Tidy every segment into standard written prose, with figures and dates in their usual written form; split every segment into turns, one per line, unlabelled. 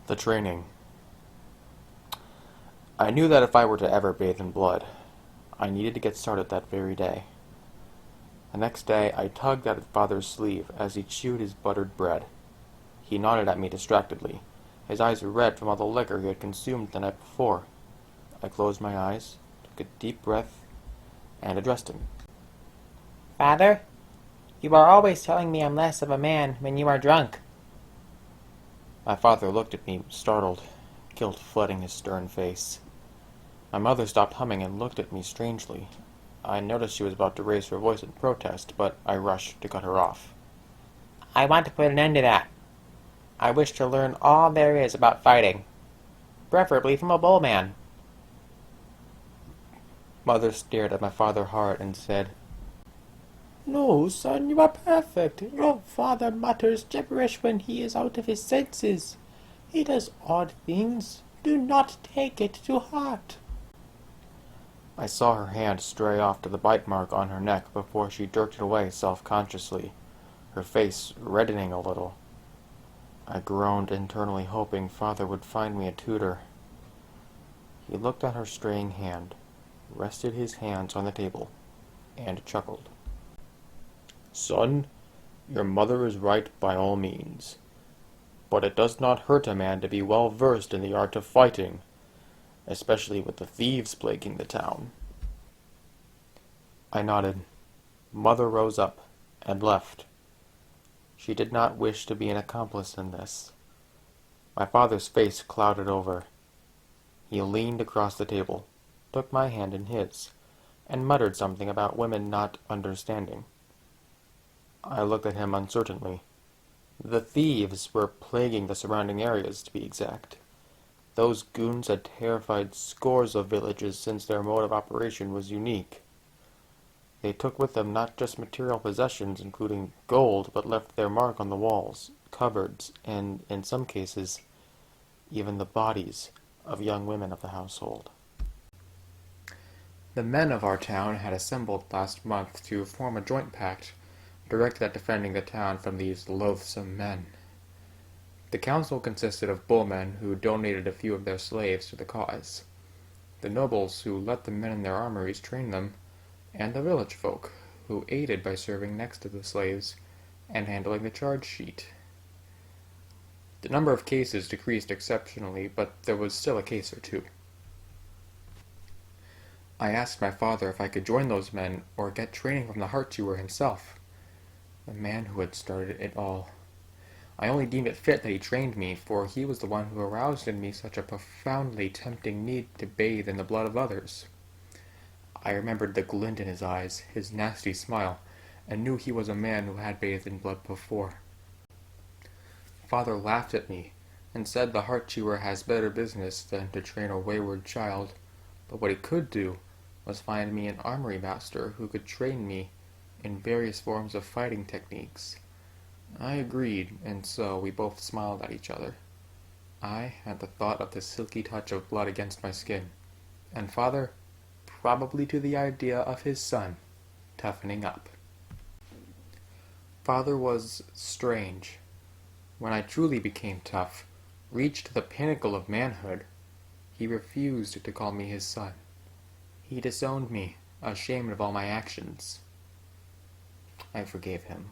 The training. I knew that if I were to ever bathe in blood, I needed to get started that very day. The next day, I tugged at his father's sleeve as he chewed his buttered bread. He nodded at me distractedly, his eyes red from all the liquor he had consumed the night before. I closed my eyes, took a deep breath, and addressed him.
Father, you are always telling me I'm less of a man when you are drunk.
My father looked at me, startled, guilt flooding his stern face. My mother stopped humming and looked at me strangely. I noticed she was about to raise her voice in protest, but I rushed to cut her off.
I want to put an end to that. I wish to learn all there is about fighting, preferably from a bullman.
Mother stared at my father hard and said,
"No, son, you are perfect. Your father mutters gibberish when he is out of his senses. He does odd things. Do not take it to heart."
I saw her hand stray off to the bite mark on her neck before she jerked it away self-consciously, her face reddening a little. I groaned internally, hoping father would find me a tutor. He looked at her straying hand, rested his hands on the table, and chuckled. "Son, your mother is right by all means. But it does not hurt a man to be well versed in the art of fighting, especially with the thieves plaguing the town." I nodded. Mother rose up and left. She did not wish to be an accomplice in this. My father's face clouded over. He leaned across the table, took my hand in his, and muttered something about women not understanding. I looked at him uncertainly. The thieves were plaguing the surrounding areas, to be exact. Those goons had terrified scores of villages since their mode of operation was unique. They took with them not just material possessions, including gold, but left their mark on the walls, cupboards, and, in some cases, even the bodies of young women of the household. The men of our town had assembled last month to form a joint pact directed at defending the town from these loathsome men. The council consisted of bullmen who donated a few of their slaves to the cause, the nobles who let the men in their armories train them, and the village folk, who aided by serving next to the slaves and handling the charge sheet. The number of cases decreased exceptionally, but there was still a case or two. I asked my father if I could join those men or get training from the heart chewer himself, the man who had started it all. I only deemed it fit that he trained me, for he was the one who aroused in me such a profoundly tempting need to bathe in the blood of others. I remembered the glint in his eyes, his nasty smile, and knew he was a man who had bathed in blood before. Father laughed at me, and said the heart chewer has better business than to train a wayward child, but what he could do was find me an armory master who could train me in various forms of fighting techniques. I agreed, and so we both smiled at each other. I had the thought of the silky touch of blood against my skin, and father probably to the idea of his son toughening up. Father was strange. When I truly became tough, reached the pinnacle of manhood, he refused to call me his son. He disowned me, ashamed of all my actions. I forgave him.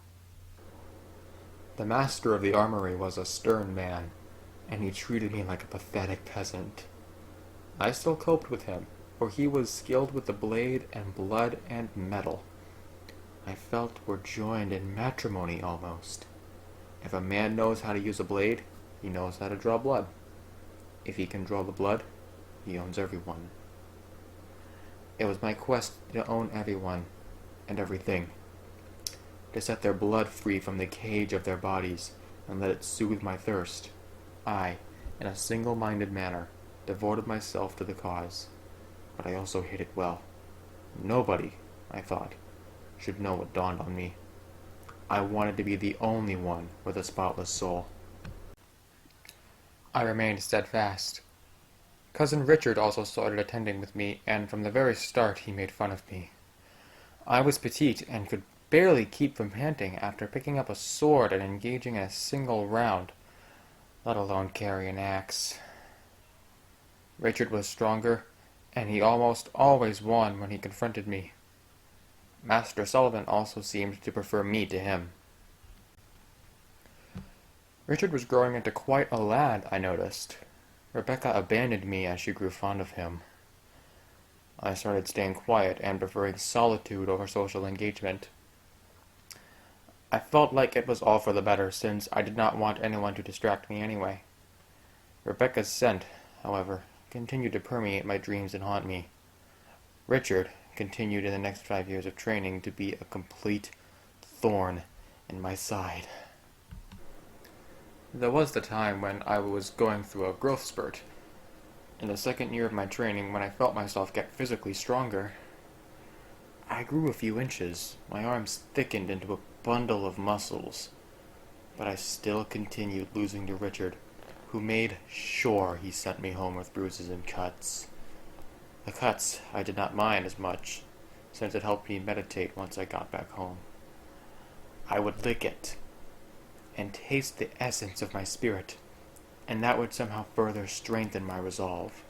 The master of the armory was a stern man, and he treated me like a pathetic peasant. I still coped with him, for he was skilled with the blade and blood and metal. I felt we're joined in matrimony almost. If a man knows how to use a blade, he knows how to draw blood. If he can draw the blood, he owns everyone. It was my quest to own everyone and everything, to set their blood free from the cage of their bodies and let it soothe my thirst. I, in a single-minded manner, devoted myself to the cause, but I also hid it well. Nobody, I thought, should know what dawned on me. I wanted to be the only one with a spotless soul. I remained steadfast. Cousin Richard also started attending with me, and from the very start he made fun of me. I was petite and could barely keep from panting after picking up a sword and engaging in a single round. let alone carry an axe. Richard was stronger, and he almost always won when he confronted me. Master Sullivan also seemed to prefer me to him. Richard was growing into quite a lad, I noticed. Rebecca abandoned me as she grew fond of him. I started staying quiet and preferring solitude over social engagement. I felt like it was all for the better, since I did not want anyone to distract me anyway. Rebecca's scent, however, continued to permeate my dreams and haunt me. Richard continued in the next 5 years of training to be a complete thorn in my side. There was the time when I was going through a growth spurt. In the second year of my training, when I felt myself get physically stronger, I grew a few inches. My arms thickened into a bundle of muscles. But I still continued losing to Richard, who made sure he sent me home with bruises and cuts. The cuts I did not mind as much, since it helped me meditate once I got back home. I would lick it and taste the essence of my spirit, and that would somehow further strengthen my resolve.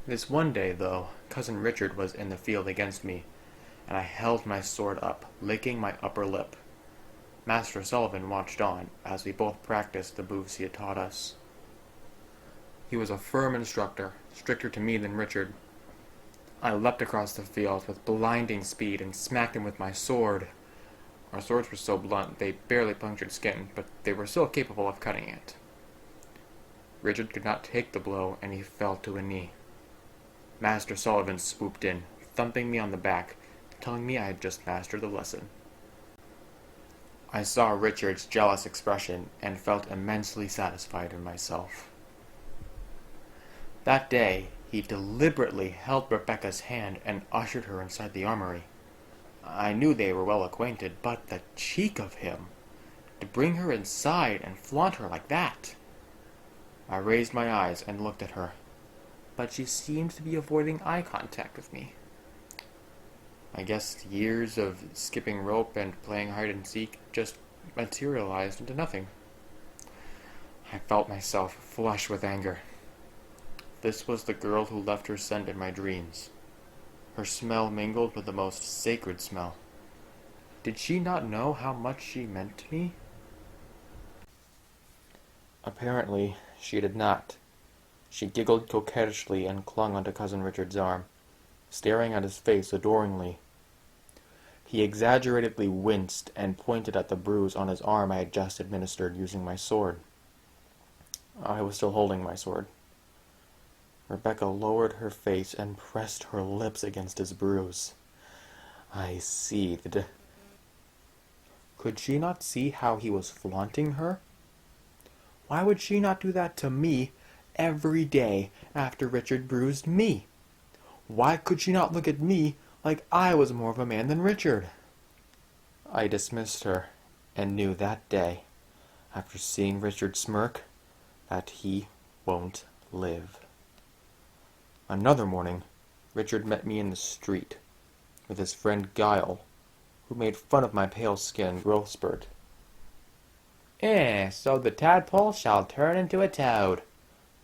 This one day, though, Cousin Richard was in the field against me, and I held my sword up, licking my upper lip. Master Sullivan watched on, as we both practiced the moves he had taught us. He was a firm instructor, stricter to me than Richard. I leapt across the field with blinding speed and smacked him with my sword. Our swords were so blunt they barely punctured skin, but they were still capable of cutting it. Richard could not take the blow, and he fell to a knee. Master Sullivan swooped in, thumping me on the back, telling me I had just mastered the lesson. I saw Richard's jealous expression and felt immensely satisfied in myself. That day, he deliberately held Rebecca's hand and ushered her inside the armory. I knew they were well acquainted, but the cheek of him! To bring her inside and flaunt her like that! I raised my eyes and looked at her, but she seemed to be avoiding eye contact with me. I guess years of skipping rope and playing hide-and-seek just materialized into nothing. I felt myself flush with anger. This was the girl who left her scent in my dreams. Her smell mingled with the most sacred smell. Did she not know how much she meant to me? Apparently, she did not. She giggled coquettishly and clung onto Cousin Richard's arm, staring at his face adoringly. He exaggeratedly winced and pointed at the bruise on his arm I had just administered using my sword. I was still holding my sword. Rebecca lowered her face and pressed her lips against his bruise. I seethed. Could she not see how he was flaunting her? Why would she not do that to me every day after Richard bruised me? Why could she not look at me like I was more of a man than Richard? I dismissed her, and knew that day, after seeing Richard smirk, that he won't live. Another morning, Richard met me in the street, with his friend Guile, who made fun of my pale skin growth spurt.
So the tadpole shall turn into a toad,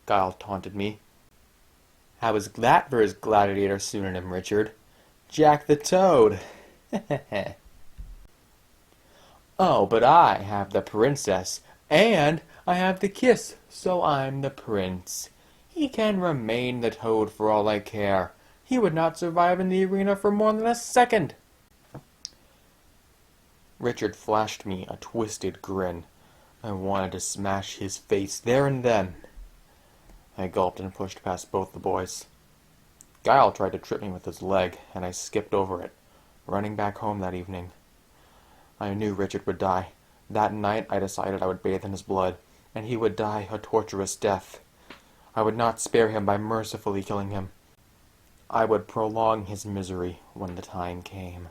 Guile taunted me.
How is that for his gladiator pseudonym, Richard? Jack the Toad. Oh, but I have the princess, and I have the kiss, so I'm the prince. He can remain the toad for all I care. He would not survive in the arena for more than a second. Richard flashed me a twisted grin. I wanted to smash his face there and then. I gulped and pushed past both the boys. Guile tried to trip me with his leg, and I skipped over it, running back home that evening. I knew Richard would die. That night I decided I would bathe in his blood, and he would die a torturous death. I would not spare him by mercifully killing him. I would prolong his misery when the time came.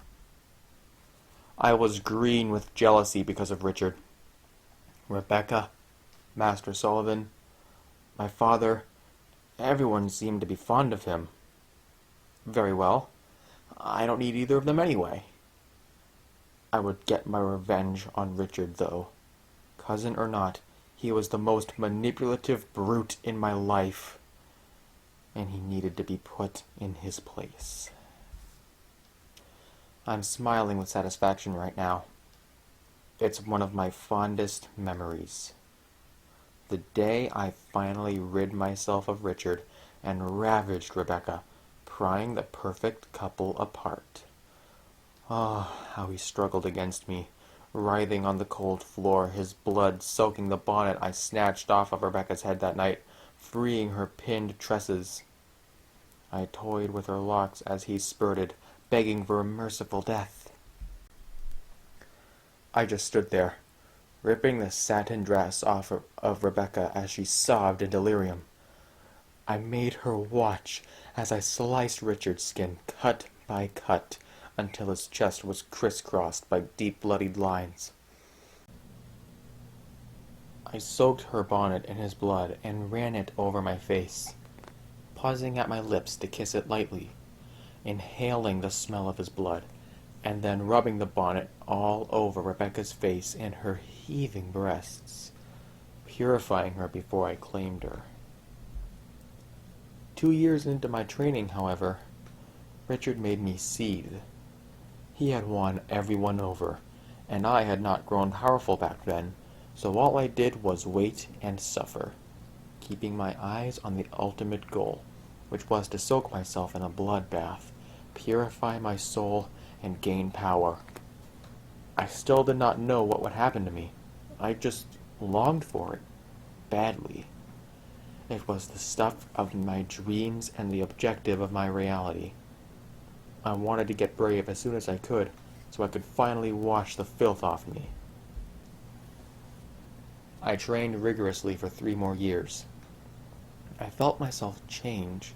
I was green with jealousy because of Richard. Rebecca, Master Sullivan, my father, everyone seemed to be fond of him. Very well. I don't need either of them anyway. I would get my revenge on Richard, though. Cousin or not, He was the most manipulative brute in my life, and he needed to be put in his place. I'm smiling with satisfaction right now. It's one of my fondest memories. The day I finally rid myself of Richard and ravaged Rebecca, prying the perfect couple apart. Ah, how he struggled against me, writhing on the cold floor, his blood soaking the bonnet I snatched off of Rebecca's head that night, freeing her pinned tresses. I toyed with her locks as he spurted, begging for a merciful death. I just stood there, ripping the satin dress off of Rebecca as she sobbed in delirium. I made her watch as I sliced Richard's skin cut by cut until his chest was crisscrossed by deep bloodied lines. I soaked her bonnet in his blood and ran it over my face, pausing at my lips to kiss it lightly, inhaling the smell of his blood, and then rubbing the bonnet all over Rebecca's face and her heaving breasts, purifying her before I claimed her. 2 years into my training, however, Richard made me seethe. He had won everyone over, and I had not grown powerful back then, so all I did was wait and suffer, keeping my eyes on the ultimate goal, which was to soak myself in a bloodbath, purify my soul, and gain power. I still did not know what would happen to me. I just longed for it, badly. It was the stuff of my dreams and the objective of my reality. I wanted to get brave as soon as I could, so I could finally wash the filth off me. I trained rigorously for 3 more years. I felt myself change.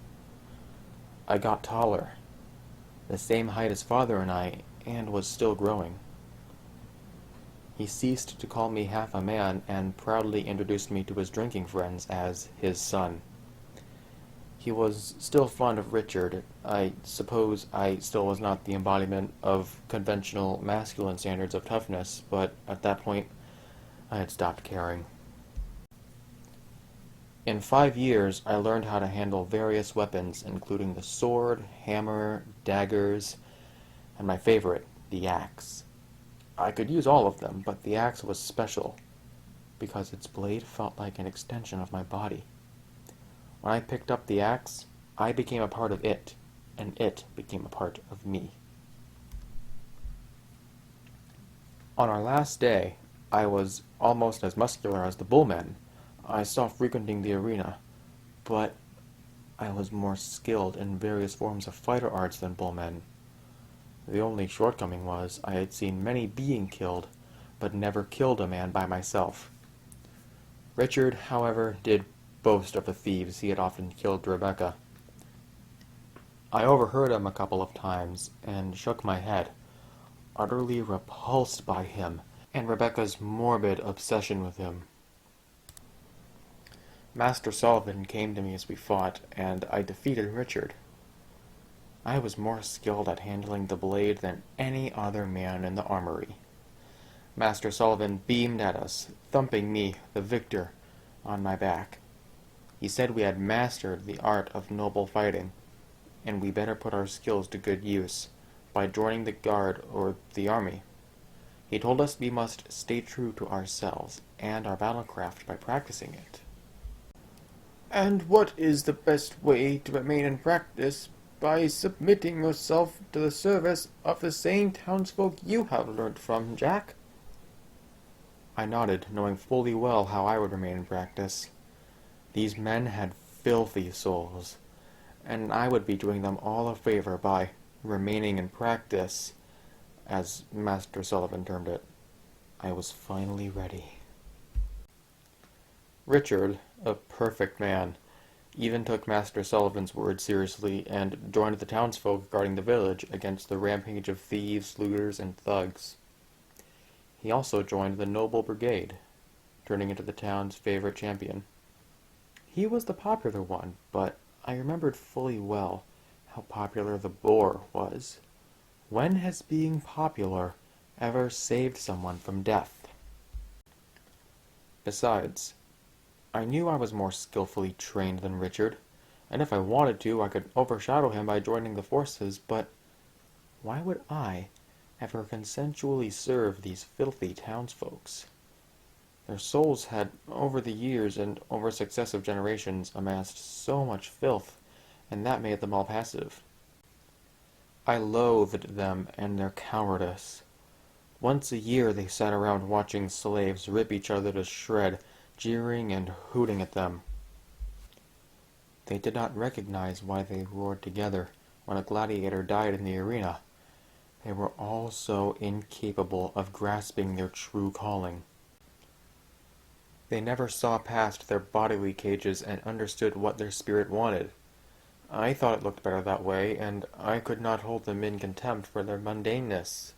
I got taller, the same height as Father and was still growing. He ceased to call me half a man and proudly introduced me to his drinking friends as his son. He was still fond of Richard. I suppose I still was not the embodiment of conventional masculine standards of toughness, but at that point, I had stopped caring. In 5 years, I learned how to handle various weapons, including the sword, hammer, daggers, and my favorite, the axe. I could use all of them, but the axe was special, because its blade felt like an extension of my body. When I picked up the axe, I became a part of it, and it became a part of me. On our last day, I was almost as muscular as the bullmen. I stopped frequenting the arena, but I was more skilled in various forms of fighter arts than bullmen. The only shortcoming was I had seen many being killed, but never killed a man by myself. Richard, however, did boast of the thieves he had often killed Rebecca. I overheard him a couple of times and shook my head, utterly repulsed by him and Rebecca's morbid obsession with him. Master Sullivan came to me as we fought, and I defeated Richard. I was more skilled at handling the blade than any other man in the armory. Master Sullivan beamed at us, thumping me, the victor, on my back. He said we had mastered the art of noble fighting, and we better put our skills to good use by joining the guard or the army. He told us we must stay true to ourselves and our battlecraft by practicing it.
And what is the best way to remain in practice? By submitting yourself to the service of the same townsfolk you have learnt from, Jack.
I nodded, knowing fully well how I would remain in practice. These men had filthy souls, and I would be doing them all a favor by remaining in practice, as Master Sullivan termed it. I was finally ready. Richard, a perfect man, even took Master Sullivan's word seriously and joined the townsfolk guarding the village against the rampage of thieves, looters, and thugs. He also joined the Noble Brigade, turning into the town's favorite champion. He was the popular one, but I remembered fully well how popular the boar was. When has being popular ever saved someone from death? Besides, I knew I was more skillfully trained than Richard, and if I wanted to, I could overshadow him by joining the forces, but why would I ever consensually serve these filthy townsfolks? Their souls had, over the years and over successive generations, amassed so much filth, and that made them all passive. I loathed them and their cowardice. Once a year they sat around watching slaves rip each other to shred, jeering and hooting at them. They did not recognize why they roared together when a gladiator died in the arena. They were all so incapable of grasping their true calling. They never saw past their bodily cages and understood what their spirit wanted. I thought it looked better that way, and I could not hold them in contempt for their mundaneness.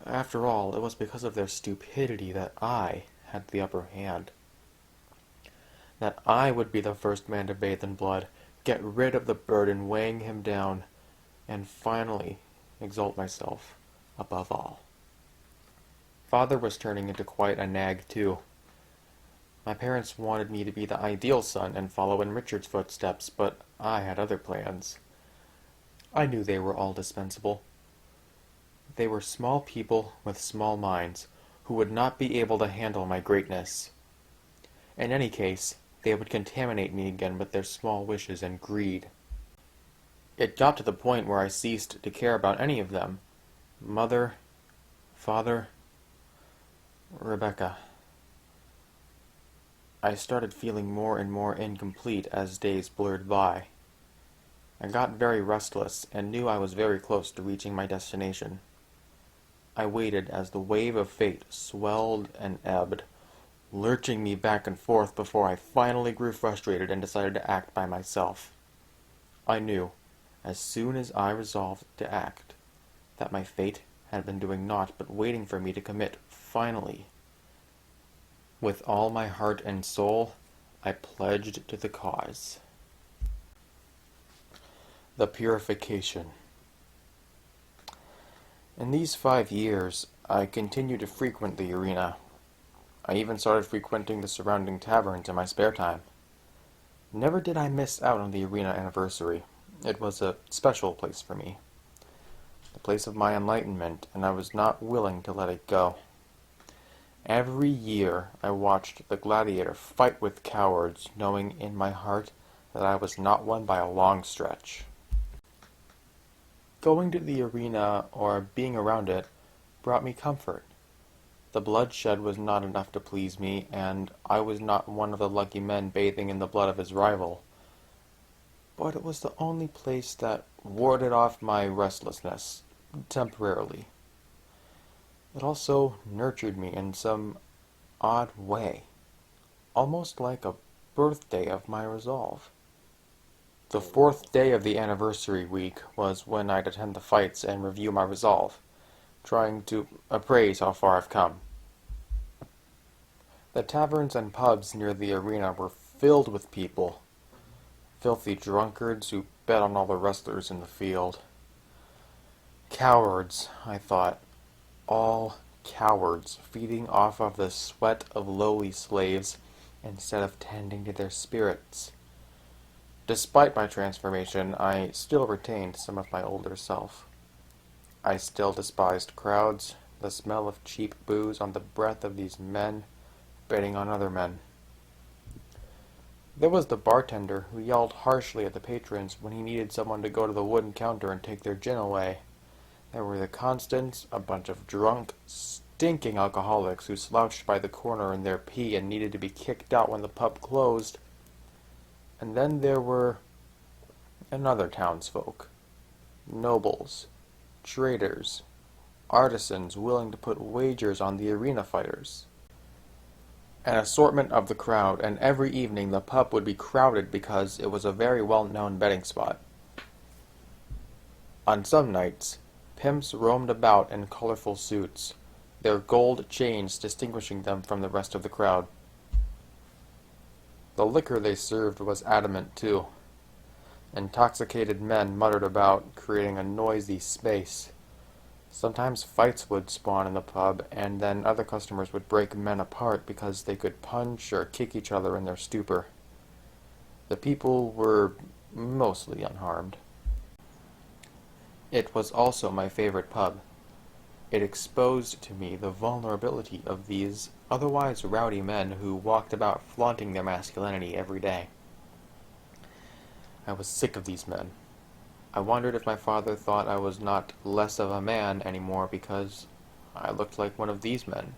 After all, it was because of their stupidity that I had the upper hand. That I would be the first man to bathe in blood, get rid of the burden weighing him down, and finally exalt myself above all. Father was turning into quite a nag, too. My parents wanted me to be the ideal son and follow in Richard's footsteps, but I had other plans. I knew they were all dispensable. They were small people with small minds, who would not be able to handle my greatness. In any case, they would contaminate me again with their small wishes and greed. It got to the point where I ceased to care about any of them. Mother, father, Rebecca. I started feeling more and more incomplete as days blurred by. I got very restless and knew I was very close to reaching my destination. I waited as the wave of fate swelled and ebbed, lurching me back and forth before I finally grew frustrated and decided to act by myself. I knew, as soon as I resolved to act, that my fate had been doing naught but waiting for me to commit finally. With all my heart and soul, I pledged to the cause. The purification. In these 5 years, I continued to frequent the arena. I even started frequenting the surrounding taverns in my spare time. Never did I miss out on the arena anniversary. It was a special place for me. The place of my enlightenment, and I was not willing to let it go. Every year I watched the gladiator fight with cowards, knowing in my heart that I was not one by a long stretch. Going to the arena, or being around it, brought me comfort. The bloodshed was not enough to please me, and I was not one of the lucky men bathing in the blood of his rival. But it was the only place that warded off my restlessness, temporarily. It also nurtured me in some odd way, almost like a birthday of my resolve. The 4th day of the anniversary week was when I'd attend the fights and review my resolve, trying to appraise how far I've come. The taverns and pubs near the arena were filled with people, filthy drunkards who bet on all the wrestlers in the field. Cowards, I thought. All cowards, feeding off of the sweat of lowly slaves instead of tending to their spirits. Despite my transformation, I still retained some of my older self. I still despised crowds, the smell of cheap booze on the breath of these men betting on other men. There was the bartender who yelled harshly at the patrons when he needed someone to go to the wooden counter and take their gin away. There were the Constants, a bunch of drunk, stinking alcoholics who slouched by the corner in their pee and needed to be kicked out when the pub closed. And then there were another townsfolk. Nobles, traders, artisans willing to put wagers on the arena fighters. An assortment of the crowd, and every evening the pub would be crowded because it was a very well-known betting spot. On some nights, pimps roamed about in colorful suits, their gold chains distinguishing them from the rest of the crowd. The liquor they served was adamant, too. Intoxicated men muttered about, creating a noisy space. Sometimes fights would spawn in the pub, and then other customers would break men apart because they could punch or kick each other in their stupor. The people were mostly unharmed. It was also my favorite pub. It exposed to me the vulnerability of these otherwise rowdy men who walked about flaunting their masculinity every day. I was sick of these men. I wondered if my father thought I was not less of a man anymore because I looked like one of these men.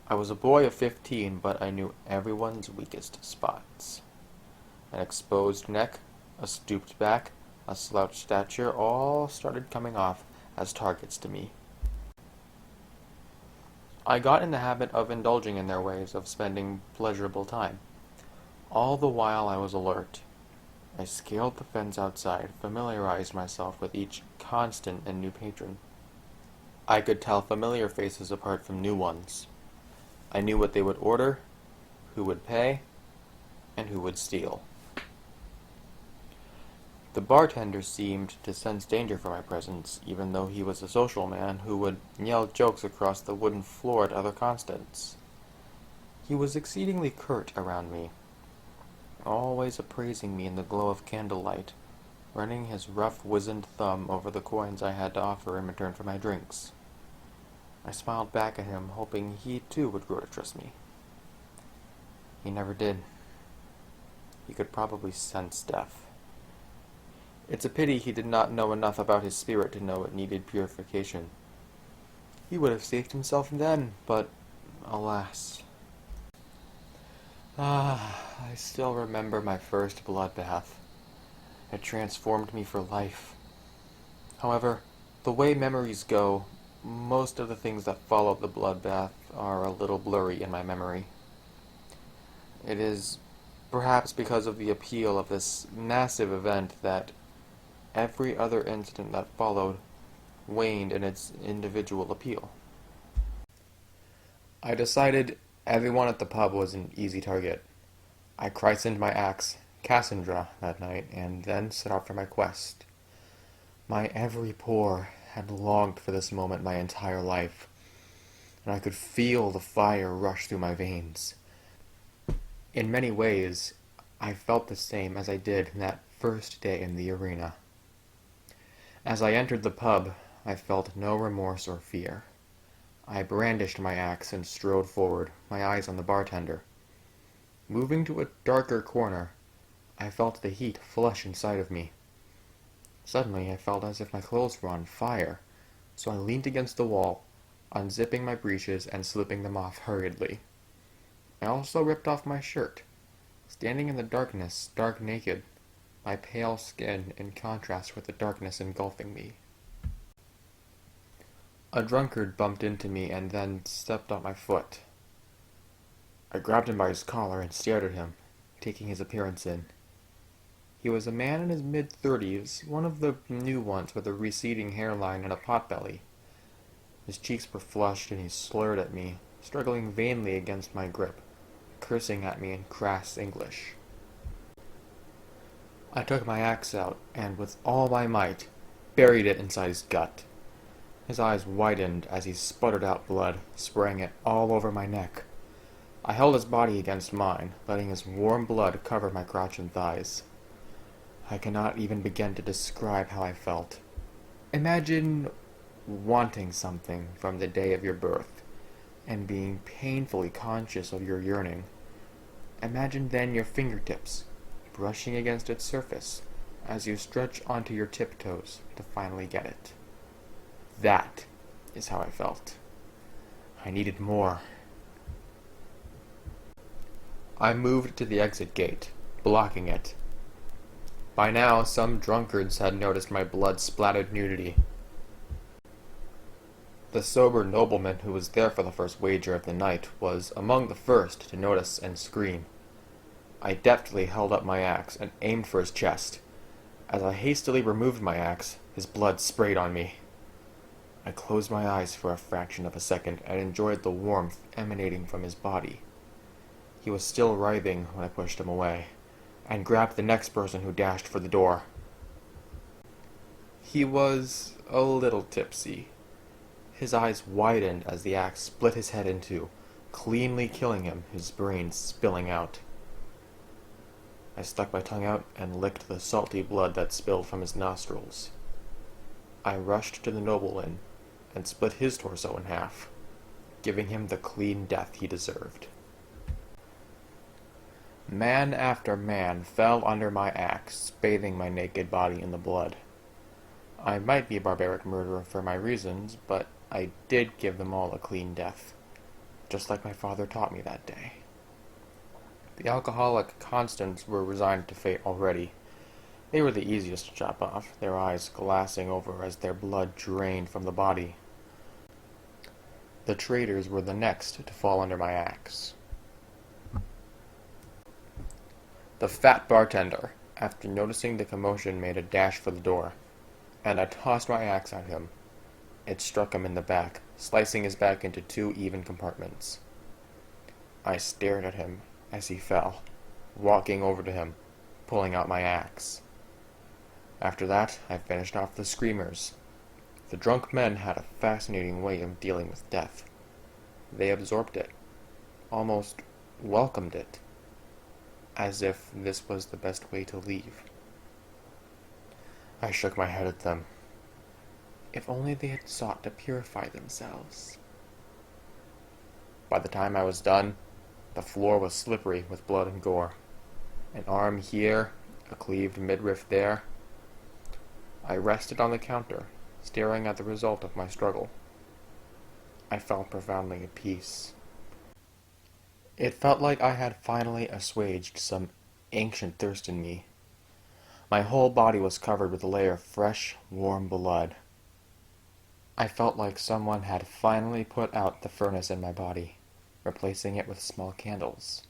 I was a boy of 15, but I knew everyone's weakest spots. An exposed neck, a stooped back, a slouched stature all started coming off as targets to me. I got in the habit of indulging in their ways of spending pleasurable time. All the while I was alert. I scaled the fence outside, familiarized myself with each constant and new patron. I could tell familiar faces apart from new ones. I knew what they would order, who would pay, and who would steal. The bartender seemed to sense danger from my presence, even though he was a social man who would yell jokes across the wooden floor at other constants. He was exceedingly curt around me, always appraising me in the glow of candlelight, running his rough, wizened thumb over the coins I had to offer in return for my drinks. I smiled back at him, hoping he too would grow to trust me. He never did. He could probably sense death. It's a pity he did not know enough about his spirit to know it needed purification. He would have saved himself then, but alas. I still remember my first bloodbath. It transformed me for life. However, the way memories go, most of the things that followed the bloodbath are a little blurry in my memory. It is perhaps because of the appeal of this massive event that every other incident that followed waned in its individual appeal.
I decided everyone at the pub was an easy target. I christened my axe Cassandra that night, and then set out for my quest. My every pore had longed for this moment my entire life, and I could feel the fire rush through my veins. In many ways, I felt the same as I did that first day in the arena. As I entered the pub, I felt no remorse or fear. I brandished my axe and strode forward, my eyes on the bartender. Moving to a darker corner, I felt the heat flush inside of me. Suddenly, I felt as if my clothes were on fire, so I leaned against the wall, unzipping my breeches and slipping them off hurriedly. I also ripped off my shirt, standing in the darkness, stark naked, my pale skin in contrast with the darkness engulfing me. A drunkard bumped into me and then stepped on my foot. I grabbed him by his collar and stared at him, taking his appearance in. He was a man in his mid-30s, one of the new ones with a receding hairline and a potbelly. His cheeks were flushed and he slurred at me, struggling vainly against my grip, cursing at me in crass English. I took my axe out, and with all my might, buried it inside his gut. His eyes widened as he sputtered out blood, spraying it all over my neck. I held his body against mine, letting his warm blood cover my crotch and thighs. I cannot even begin to describe how I felt. Imagine wanting something from the day of your birth, and being painfully conscious of your yearning. Imagine then your fingertips brushing against its surface as you stretch onto your tiptoes to finally get it. That is how I felt. I needed more. I moved to the exit gate, blocking it. By now, some drunkards had noticed my blood-splattered nudity. The sober nobleman who was there for the first wager of the night was among the first to notice and scream. I deftly held up my axe and aimed for his chest. As I hastily removed my axe, his blood sprayed on me. I closed my eyes for a fraction of a second and enjoyed the warmth emanating from his body. He was still writhing when I pushed him away, and grabbed the next person who dashed for the door.
He was a little tipsy. His eyes widened as the axe split his head in two, cleanly killing him, his brains spilling out. I stuck my tongue out and licked the salty blood that spilled from his nostrils. I rushed to the nobleman and split his torso in half, giving him the clean death he deserved. Man after man fell under my axe, bathing my naked body in the blood. I might be a barbaric murderer for my reasons, but I did give them all a clean death, just like my father taught me that day. The alcoholic Constants were resigned to fate already. They were the easiest to chop off, their eyes glassing over as their blood drained from the body. The traitors were the next to fall under my axe. The fat bartender, after noticing the commotion, made a dash for the door, and I tossed my axe at him. It struck him in the back, slicing his back into 2 even compartments. I stared at him as he fell, walking over to him, pulling out my axe. After that, I finished off the screamers. The drunk men had a fascinating way of dealing with death. They absorbed it, almost welcomed it, as if this was the best way to leave. I shook my head at them. If only they had sought to purify themselves. By the time I was done, the floor was slippery with blood and gore. An arm here, a cleaved midriff there. I rested on the counter, staring at the result of my struggle. I felt profoundly at peace. It felt like I had finally assuaged some ancient thirst in me. My whole body was covered with a layer of fresh, warm blood. I felt like someone had finally put out the furnace in my body, replacing it with small candles.